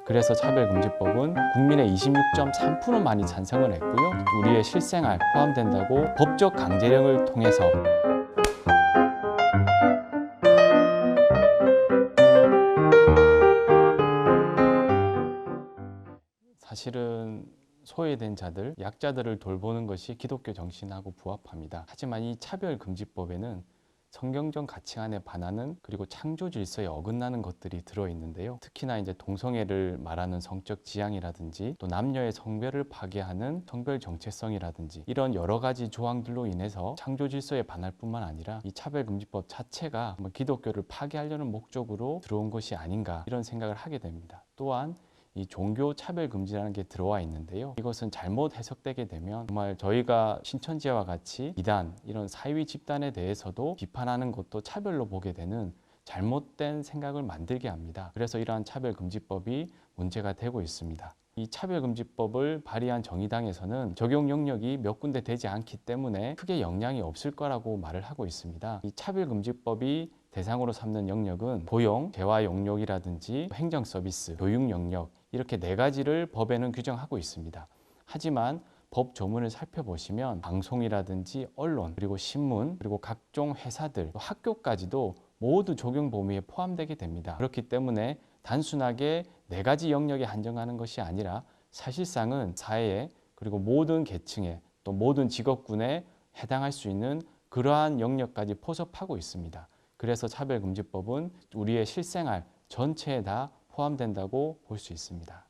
그래서 차별금지법은 국민의 26.3%만이 찬성을 했고요. 우리의 실생활 포함된다고 법적 강제령을 통해서 사실은 소외된 자들, 약자들을 돌보는 것이 기독교 정신하고 부합합니다. 하지만 이 차별금지법에는 성경적 가치관에 반하는 그리고 창조 질서에 어긋나는 것들이 들어있는데요. 특히나 이제 동성애를 말하는 성적 지향이라든지 또 남녀의 성별을 파괴하는 성별 정체성이라든지 이런 여러 가지 조항들로 인해서 창조 질서에 반할 뿐만 아니라 이 차별금지법 자체가 기독교를 파괴하려는 목적으로 들어온 것이 아닌가 이런 생각을 하게 됩니다. 또한 이 종교 차별 금지라는 게 들어와 있는데요. 이것은 잘못 해석되게 되면 정말 저희가 신천지와 같이 이단 이런 사이비 집단에 대해서도 비판하는 것도 차별로 보게 되는 잘못된 생각을 만들게 합니다. 그래서 이러한 차별금지법이 문제가 되고 있습니다. 이 차별금지법을 발의한 정의당에서는 적용 영역이 몇 군데 되지 않기 때문에 크게 영향이 없을 거라고 말을 하고 있습니다. 이 차별금지법이 대상으로 삼는 영역은 고용, 재화 용역이라든지 행정 서비스, 교육 영역 이렇게 4가지를 법에는 규정하고 있습니다. 하지만 법 조문을 살펴보시면 방송이라든지 언론, 그리고 신문, 그리고 각종 회사들, 학교까지도 모두 적용 범위에 포함되게 됩니다. 그렇기 때문에 단순하게 4가지 영역에 한정하는 것이 아니라 사실상은 사회에 그리고 모든 계층에 또 모든 직업군에 해당할 수 있는 그러한 영역까지 포섭하고 있습니다. 그래서 차별금지법은 우리의 실생활 전체에 다 포함된다고 볼 수 있습니다.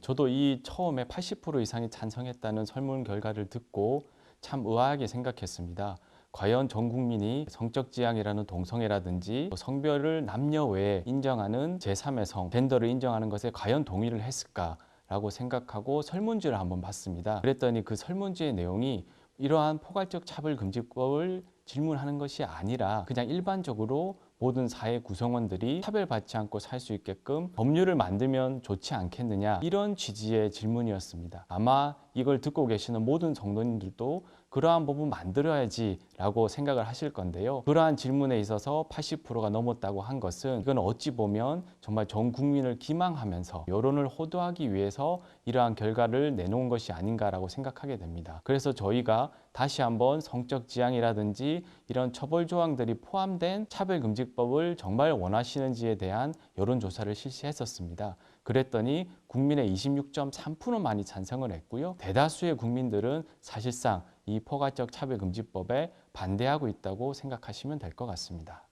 저도 이 처음에 80% 이상이 찬성했다는 설문 결과를 듣고 참 의아하게 생각했습니다. 과연 전 국민이 성적 지향이라는 동성애라든지 성별을 남녀 외에 인정하는 제3의 성, 젠더를 인정하는 것에 과연 동의를 했을까라고 생각하고 설문지를 한번 봤습니다. 그랬더니 그 설문지의 내용이 이러한 포괄적 차별금지법을 질문하는 것이 아니라 그냥 일반적으로 모든 사회 구성원들이 차별받지 않고 살 수 있게끔 법률을 만들면 좋지 않겠느냐 이런 취지의 질문이었습니다. 아마 이걸 듣고 계시는 모든 성도님들도 그러한 법은 만들어야지 라고 생각을 하실 건데요. 그러한 질문에 있어서 80%가 넘었다고 한 것은 이건 어찌 보면 정말 전 국민을 기망하면서 여론을 호도하기 위해서 이러한 결과를 내놓은 것이 아닌가라고 생각하게 됩니다. 그래서 저희가 다시 한번 성적 지향이라든지 이런 처벌 조항들이 포함된 차별금지법을 정말 원하시는지에 대한 여론조사를 실시했었습니다. 그랬더니 국민의 26.3%만이 찬성을 했고요. 대다수의 국민들은 사실상 이 포괄적 차별금지법에 반대하고 있다고 생각하시면 될 것 같습니다.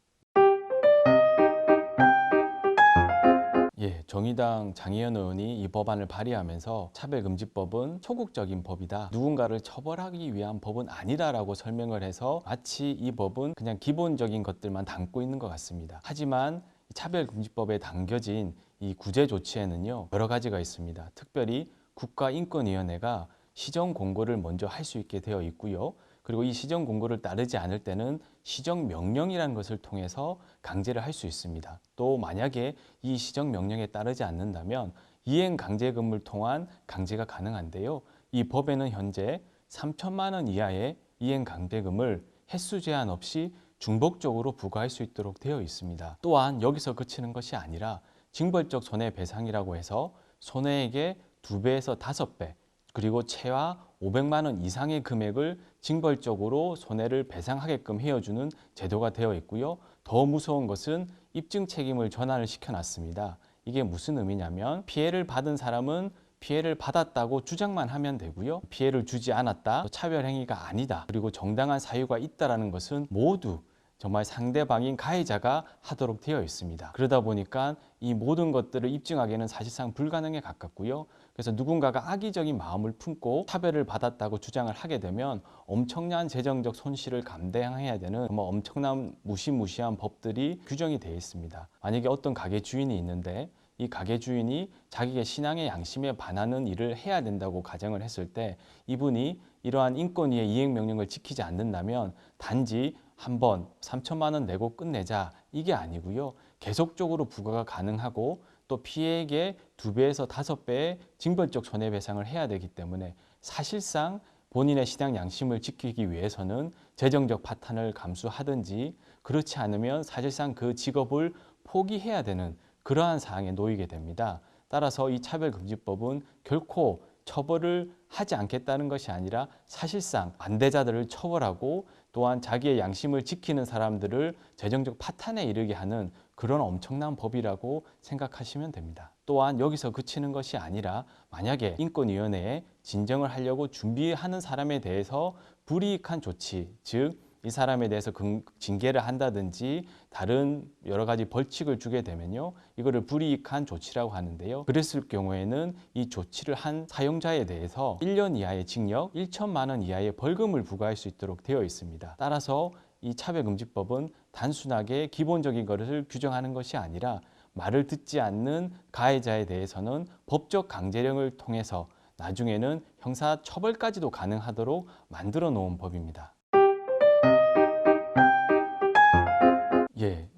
정의당 장혜연 의원이 이 법안을 발의하면서 차별금지법은 소극적인 법이다. 누군가를 처벌하기 위한 법은 아니다라고 설명을 해서 마치 이 법은 그냥 기본적인 것들만 담고 있는 것 같습니다. 하지만 차별금지법에 담겨진 이 구제 조치에는요, 여러 가지가 있습니다. 특별히 국가인권위원회가 시정 공고를 먼저 할 수 있게 되어 있고요. 그리고 이 시정 공고를 따르지 않을 때는 시정 명령이라는 것을 통해서 강제를 할 수 있습니다. 또 만약에 이 시정 명령에 따르지 않는다면 이행 강제금을 통한 강제가 가능한데요. 이 법에는 현재 3천만 원 이하의 이행 강제금을 횟수 제한 없이 중복적으로 부과할 수 있도록 되어 있습니다. 또한 여기서 그치는 것이 아니라 징벌적 손해배상이라고 해서 손해액의 2배에서 5배 그리고 최하 500만 원 이상의 금액을 징벌적으로 손해를 배상하게끔 헤어주는 제도가 되어 있고요. 더 무서운 것은 입증 책임을 전환을 시켜놨습니다. 이게 무슨 의미냐면 피해를 받은 사람은 피해를 받았다고 주장만 하면 되고요. 피해를 주지 않았다, 차별 행위가 아니다, 그리고 정당한 사유가 있다라는 것은 모두 정말 상대방인 가해자가 하도록 되어 있습니다. 그러다 보니까 이 모든 것들을 입증하기는 사실상 불가능에 가깝고요. 그래서 누군가가 악의적인 마음을 품고 차별을 받았다고 주장을 하게 되면 엄청난 재정적 손실을 감당해야 되는 엄청난 무시무시한 법들이 규정이 되어 있습니다. 만약에 어떤 가게 주인이 있는데 이 가게 주인이 자기의 신앙의 양심에 반하는 일을 해야 된다고 가정을 했을 때 이분이 이러한 인권위의 이행명령을 지키지 않는다면 단지 한 번 3천만 원 내고 끝내자 이게 아니고요. 계속적으로 부과가 가능하고 또 피해액의 2배에서 5배의 징벌적 손해배상을 해야 되기 때문에 사실상 본인의 신앙 양심을 지키기 위해서는 재정적 파탄을 감수하든지 그렇지 않으면 사실상 그 직업을 포기해야 되는 그러한 상황에 놓이게 됩니다. 따라서 이 차별금지법은 결코 처벌을 하지 않겠다는 것이 아니라 사실상 반대자들을 처벌하고 또한 자기의 양심을 지키는 사람들을 재정적 파탄에 이르게 하는 그런 엄청난 법이라고 생각하시면 됩니다. 또한 여기서 그치는 것이 아니라 만약에 인권위원회에 진정을 하려고 준비하는 사람에 대해서 불이익한 조치, 즉 이 사람에 대해서 징계를 한다든지 다른 여러 가지 벌칙을 주게 되면요, 이거를 불이익한 조치라고 하는데요. 그랬을 경우에는 이 조치를 한 사용자에 대해서 1년 이하의 징역, 1천만 원 이하의 벌금을 부과할 수 있도록 되어 있습니다. 따라서 이 차별금지법은 단순하게 기본적인 것을 규정하는 것이 아니라 말을 듣지 않는 가해자에 대해서는 법적 강제령을 통해서 나중에는 형사처벌까지도 가능하도록 만들어 놓은 법입니다.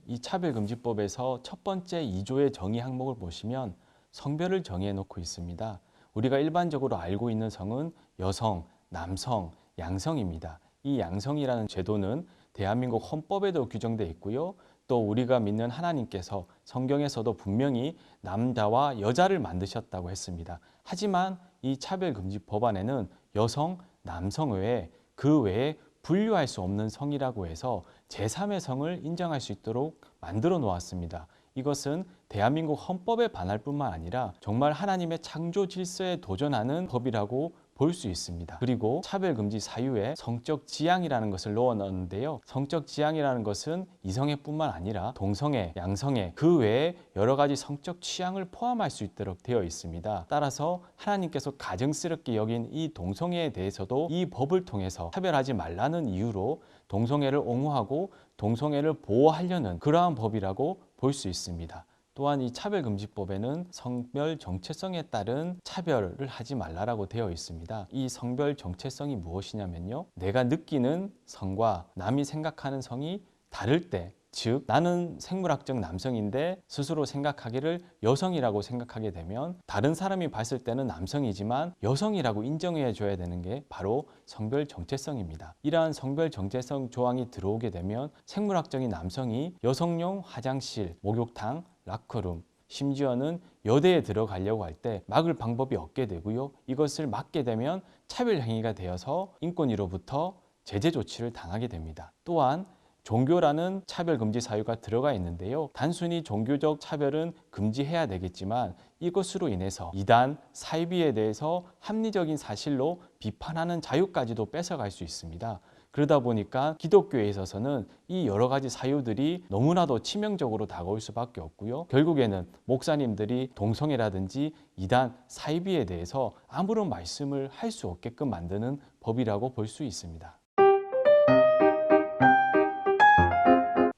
이 차별금지법에서 첫 번째 2조의 정의 항목을 보시면 성별을 정해 놓고 있습니다. 우리가 일반적으로 알고 있는 성은 여성, 남성, 양성입니다. 이 양성이라는 제도는 대한민국 헌법에도 규정되어 있고요. 또 우리가 믿는 하나님께서 성경에서도 분명히 남자와 여자를 만드셨다고 했습니다. 하지만 이 차별금지 법안에는 여성, 남성 외에 그 외에 분류할 수 없는 성이라고 해서 제3의 성을 인정할 수 있도록 만들어 놓았습니다. 이것은 대한민국 헌법에 반할 뿐만 아니라 정말 하나님의 창조 질서에 도전하는 법이라고 볼 수 있습니다. 그리고 차별금지 사유에 성적 지향이라는 것을 넣어 넣었는데요. 성적 지향이라는 것은 이성애 뿐만 아니라 동성애, 양성애, 그 외에 여러 가지 성적 취향을 포함할 수 있도록 되어 있습니다. 따라서 하나님께서 가증스럽게 여긴 이 동성애에 대해서도 이 법을 통해서 차별하지 말라는 이유로 동성애를 옹호하고 동성애를 보호하려는 그러한 법이라고 볼 수 있습니다. 또한 이 차별금지법에는 성별 정체성에 따른 차별을 하지 말라라고 되어 있습니다. 이 성별 정체성이 무엇이냐면요, 내가 느끼는 성과 남이 생각하는 성이 다를 때, 즉 나는 생물학적 남성인데 스스로 생각하기를 여성이라고 생각하게 되면 다른 사람이 봤을 때는 남성이지만 여성이라고 인정해 줘야 되는 게 바로 성별 정체성입니다. 이러한 성별 정체성 조항이 들어오게 되면 생물학적인 남성이 여성용 화장실, 목욕탕, 라커룸, 심지어는 여대에 들어가려고 할 때 막을 방법이 없게 되고요. 이것을 막게 되면 차별 행위가 되어서 인권위로부터 제재 조치를 당하게 됩니다. 또한 종교라는 차별금지 사유가 들어가 있는데요. 단순히 종교적 차별은 금지해야 되겠지만 이것으로 인해서 이단, 사이비에 대해서 합리적인 사실로 비판하는 자유까지도 뺏어갈 수 있습니다. 그러다 보니까 기독교에 있어서는 이 여러 가지 사유들이 너무나도 치명적으로 다가올 수밖에 없고요. 결국에는 목사님들이 동성애라든지 이단, 사이비에 대해서 아무런 말씀을 할 수 없게끔 만드는 법이라고 볼 수 있습니다.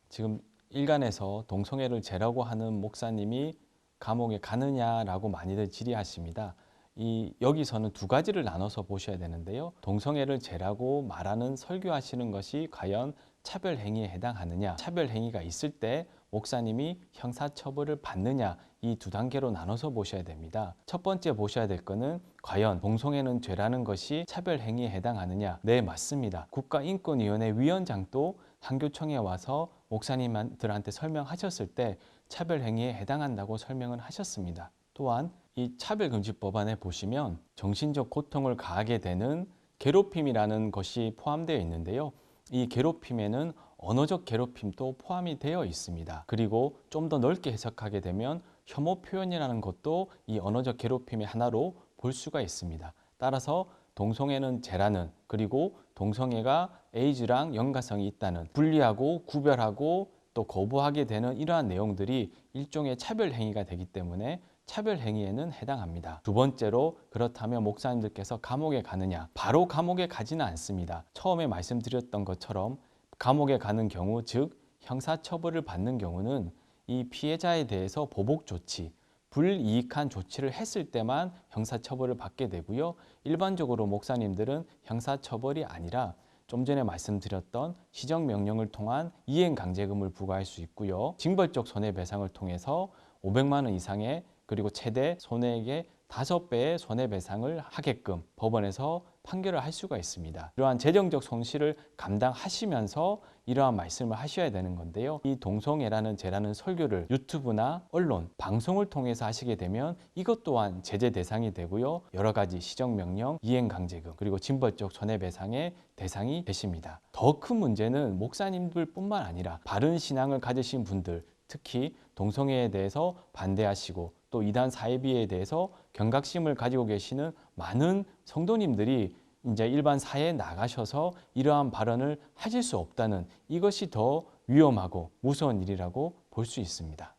지금 일간에서 동성애를 죄라고 하는 목사님이 감옥에 가느냐라고 많이들 질의하십니다. 여기서는 두 가지를 나눠서 보셔야 되는데요. 동성애를 죄라고 말하는 설교하시는 것이 과연 차별 행위에 해당하느냐, 차별 행위가 있을 때 목사님이 형사처벌을 받느냐, 이 두 단계로 나눠서 보셔야 됩니다. 첫 번째 보셔야 될 거는 과연 동성애는 죄라는 것이 차별 행위에 해당하느냐? 네, 맞습니다. 국가인권위원회 위원장도 한교총에 와서 목사님들한테 설명하셨을 때 차별 행위에 해당한다고 설명을 하셨습니다. 또한 이 차별금지법안에 보시면 정신적 고통을 가하게 되는 괴롭힘이라는 것이 포함되어 있는데요. 이 괴롭힘에는 언어적 괴롭힘도 포함이 되어 있습니다. 그리고 좀 더 넓게 해석하게 되면 혐오 표현이라는 것도 이 언어적 괴롭힘의 하나로 볼 수가 있습니다. 따라서 동성애는 죄라는, 그리고 동성애가 에이즈랑 연관성이 있다는, 분리하고 구별하고 또 거부하게 되는 이러한 내용들이 일종의 차별 행위가 되기 때문에 차별 행위에는 해당합니다. 두 번째로, 그렇다면 목사님들께서 감옥에 가느냐? 바로 감옥에 가지는 않습니다. 처음에 말씀드렸던 것처럼 감옥에 가는 경우, 즉 형사처벌을 받는 경우는 이 피해자에 대해서 보복 조치, 불이익한 조치를 했을 때만 형사처벌을 받게 되고요. 일반적으로 목사님들은 형사처벌이 아니라 좀 전에 말씀드렸던 시정명령을 통한 이행강제금을 부과할 수 있고요. 징벌적 손해배상을 통해서 500만 원 이상의, 그리고 최대 손해액의 5배의 손해배상을 하게끔 법원에서 판결을 할 수가 있습니다. 이러한 재정적 손실을 감당하시면서 이러한 말씀을 하셔야 되는 건데요. 이 동성애라는 죄라는 설교를 유튜브나 언론, 방송을 통해서 하시게 되면 이것 또한 제재 대상이 되고요. 여러 가지 시정명령, 이행강제금, 그리고 징벌적 손해배상의 대상이 되십니다. 더 큰 문제는 목사님들뿐만 아니라 바른 신앙을 가지신 분들, 특히 동성애에 대해서 반대하시고 또 이단 사회비에 대해서 경각심을 가지고 계시는 많은 성도님들이 이제 일반 사회에 나가셔서 이러한 발언을 하실 수 없다는, 이것이 더 위험하고 무서운 일이라고 볼 수 있습니다.